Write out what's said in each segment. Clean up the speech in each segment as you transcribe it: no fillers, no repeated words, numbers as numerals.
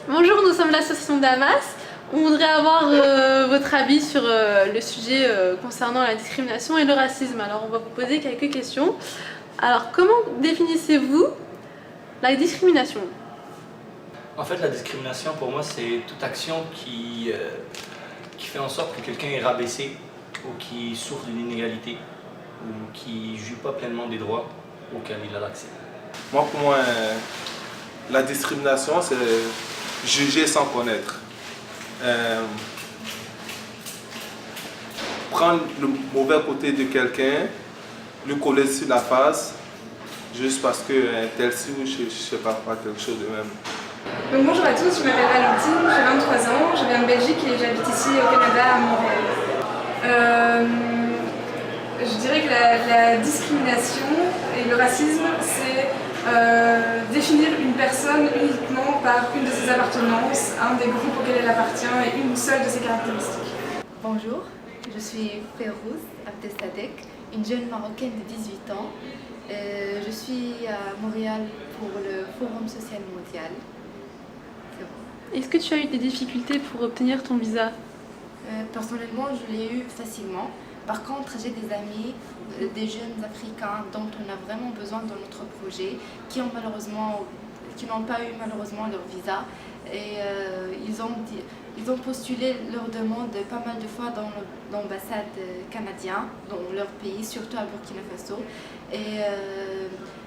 Bonjour, nous sommes l'association Damas. On voudrait avoir votre avis sur le sujet concernant la discrimination et le racisme. Alors, on va vous poser quelques questions. Alors, comment définissez-vous la discrimination? En fait, la discrimination, pour moi, c'est toute action qui fait en sorte que quelqu'un est rabaissé ou qui souffre d'une inégalité ou qui ne jouit pas pleinement des droits auxquels il a l'accès. Moi, pour moi, la discrimination, c'est juger sans connaître. Prendre le mauvais côté de quelqu'un, lui coller sur la face, juste parce que tel ci ou je sais pas, quelque chose de même. Donc bonjour à tous, je m'appelle Valentine, j'ai 23 ans, je viens de Belgique et j'habite ici au Canada, à Montréal. Je dirais que la discrimination et le racisme, c'est définir une personne uniquement par une de ses appartenances, un des groupes auxquels elle appartient et une seule de ses caractéristiques. Bonjour, je suis Férouz Abdesadek, une jeune Marocaine de 18 ans. Je suis à Montréal pour le Forum social mondial. Est-ce que tu as eu des difficultés pour obtenir ton visa? Personnellement, je l'ai eu facilement. Par contre, j'ai des amis, des jeunes Africains dont on a vraiment besoin dans notre projet, qui n'ont pas eu malheureusement leur visa. Et ils ont postulé leur demande pas mal de fois dans l'ambassade canadienne, dans leur pays, surtout à Burkina Faso. Et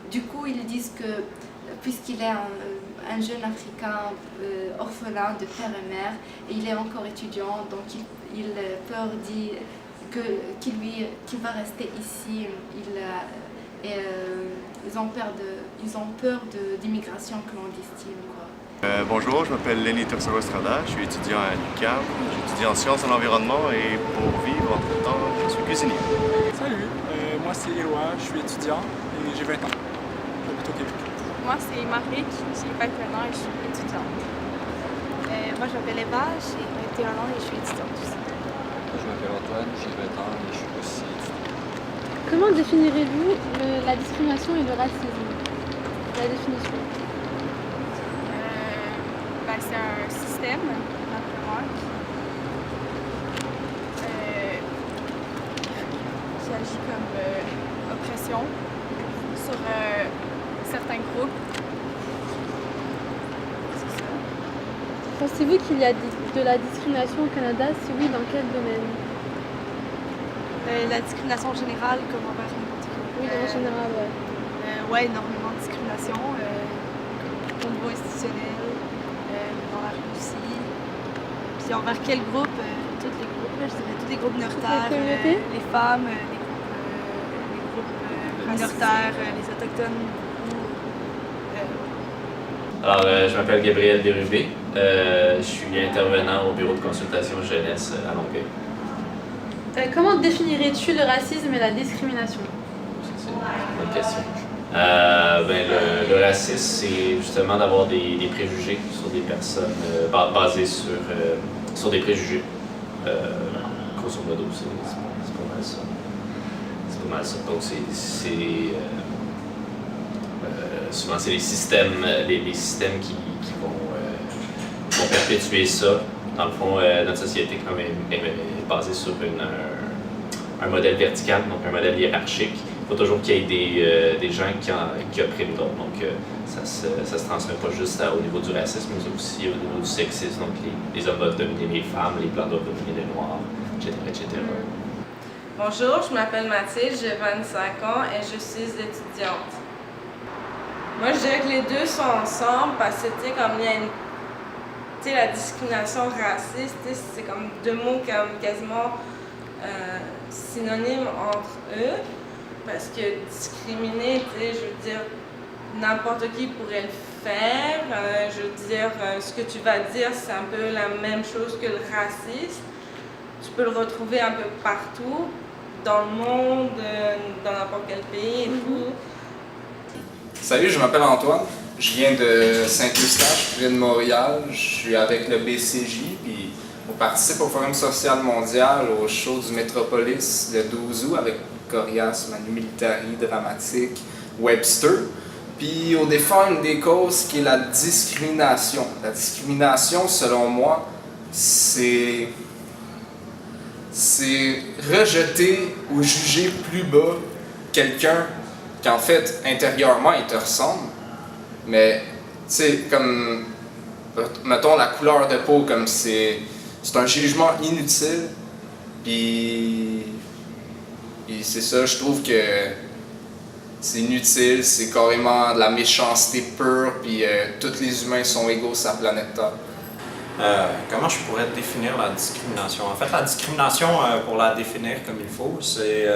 du coup, ils disent que puisqu'il est un jeune Africain orphelin de père et mère, et il est encore étudiant, donc il peur dit qu'il va rester ici. Ils ont peur d'immigration clandestine, quoi. Bonjour, je m'appelle Lenny Tersoro Estrada, je suis étudiant à l'UQAM, j'étudie en sciences de l'environnement et pour vivre entre-temps, je suis cuisinier. Salut, moi c'est Éloi, je suis étudiant et j'ai 20 ans, j'habite au Québec. Moi c'est Marik, j'ai 21 ans et je suis étudiante. Moi je m'appelle Eva, j'ai 21 ans et je suis étudiante aussi. Je m'appelle Antoine, j'ai 20 ans et je suis aussi étudiant. Comment définirez-vous la discrimination et le racisme? La définition. C'est un système, simplement, qui agit comme oppression sur certains groupes. C'est ça. Pensez-vous qu'il y a de la discrimination au Canada? Si oui, dans quel domaine? La discrimination générale, comme envers n'importe qui. Oui, en général, ouais. Ouais, énormément de discrimination au niveau institutionnel. Dans la rue aussi. Puis envers quel groupe? Tous les groupes, je dirais tous les groupes minoritaires, les femmes, les groupes minoritaires, les autochtones. Alors, je m'appelle Gabriel Dérubé, je suis intervenant au bureau de consultation jeunesse à Longueuil. Comment définirais-tu le racisme et la discrimination? C'est une bonne question. Le racisme, c'est justement d'avoir des préjugés sur des personnes basés sur des préjugés. Grosso modo, c'est pas mal ça. C'est pas mal ça. Donc, souvent, c'est les systèmes qui vont perpétuer ça. Dans le fond, notre société quand même est basée sur un modèle vertical, donc un modèle hiérarchique. Il faut toujours qu'il y ait des gens qui oppriment d'autres. Donc, ça se transmet pas juste au niveau du racisme, mais aussi au niveau du sexisme. Donc, les hommes doivent dominer les femmes, les blancs doivent dominer les noirs, etc., etc. Bonjour, je m'appelle Mathilde, j'ai 25 ans et je suis étudiante. Moi, je dirais que les deux sont ensemble parce que, comme il y a la discrimination raciste, c'est comme deux mots comme quasiment synonymes entre eux. Parce que discriminer, je veux dire, n'importe qui pourrait le faire. Je veux dire, ce que tu vas dire, c'est un peu la même chose que le racisme. Tu peux le retrouver un peu partout, dans le monde, dans n'importe quel pays et tout. Salut, je m'appelle Antoine. Je viens de Saint-Eustache, près de Montréal. Je suis avec le BCJ, puis on participe au Forum social mondial au show du Métropolis le 12 août avec Corias, Manu Militari, Dramatique, Webster. Puis au défend une des causes qui est la discrimination. La discrimination, selon moi, c'est rejeter ou juger plus bas quelqu'un qu'en fait, intérieurement, il te ressemble. Mais, tu sais, comme, mettons la couleur de peau, comme c'est un jugement inutile. Puis c'est ça, je trouve que c'est inutile, c'est carrément de la méchanceté pure, puis tous les humains sont égaux sur la planète Terre. Comment je pourrais définir la discrimination? En fait, la discrimination, pour la définir comme il faut, c'est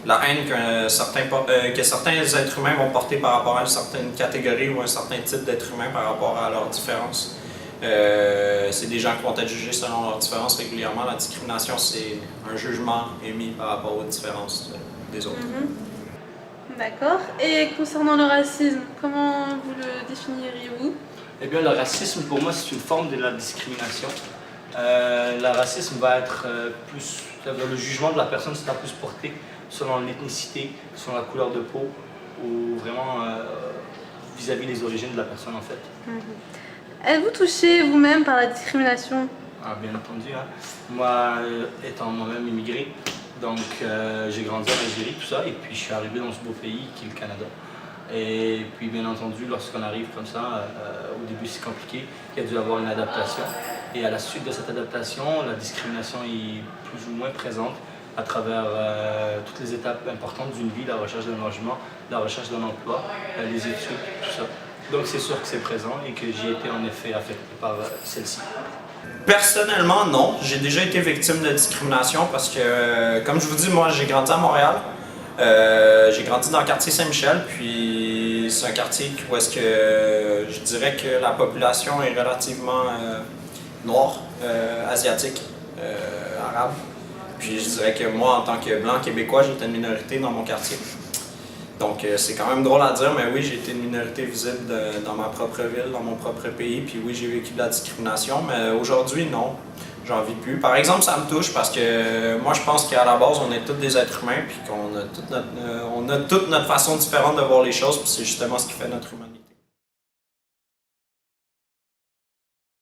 la haine que certains êtres humains vont porter par rapport à une certaine catégorie ou un certain type d'être humain par rapport à leurs différences. C'est des gens qui vont être jugés selon leurs différences régulièrement. La discrimination, c'est un jugement émis par rapport aux différences des autres. D'accord. Et concernant le racisme, comment vous le définiriez-vous? Eh bien, le racisme, pour moi, c'est une forme de la discrimination. Le racisme va être plus... Le jugement de la personne sera plus porté selon l'ethnicité, selon la couleur de peau, ou vraiment vis-à-vis des origines de la personne, en fait. Êtes-vous touché vous-même par la discrimination? Ah, bien entendu. Hein. Moi, étant moi-même immigré, donc j'ai grandi en Algérie, tout ça, et puis je suis arrivé dans ce beau pays qui est le Canada. Et puis, bien entendu, lorsqu'on arrive comme ça, au début c'est compliqué, il y a dû avoir une adaptation. Et à la suite de cette adaptation, la discrimination est plus ou moins présente à travers toutes les étapes importantes d'une vie, la recherche d'un logement, la recherche d'un emploi, les études, tout ça. Donc c'est sûr que c'est présent et que j'ai été en effet affecté par celle-ci. Personnellement, non. J'ai déjà été victime de discrimination parce que, comme je vous dis, moi j'ai grandi à Montréal. J'ai grandi dans le quartier Saint-Michel, puis c'est un quartier où est-ce que je dirais que la population est relativement noire, asiatique, arabe. Puis je dirais que moi, en tant que blanc québécois, j'étais une minorité dans mon quartier. Donc c'est quand même drôle à dire, mais oui, j'ai été une minorité visible dans ma propre ville, dans mon propre pays, puis oui, j'ai vécu de la discrimination, mais aujourd'hui, non. J'en vis plus. Par exemple, ça me touche parce que moi, je pense qu'à la base, on est tous des êtres humains puis qu'on a toute notre façon différente de voir les choses, puis c'est justement ce qui fait notre humanité.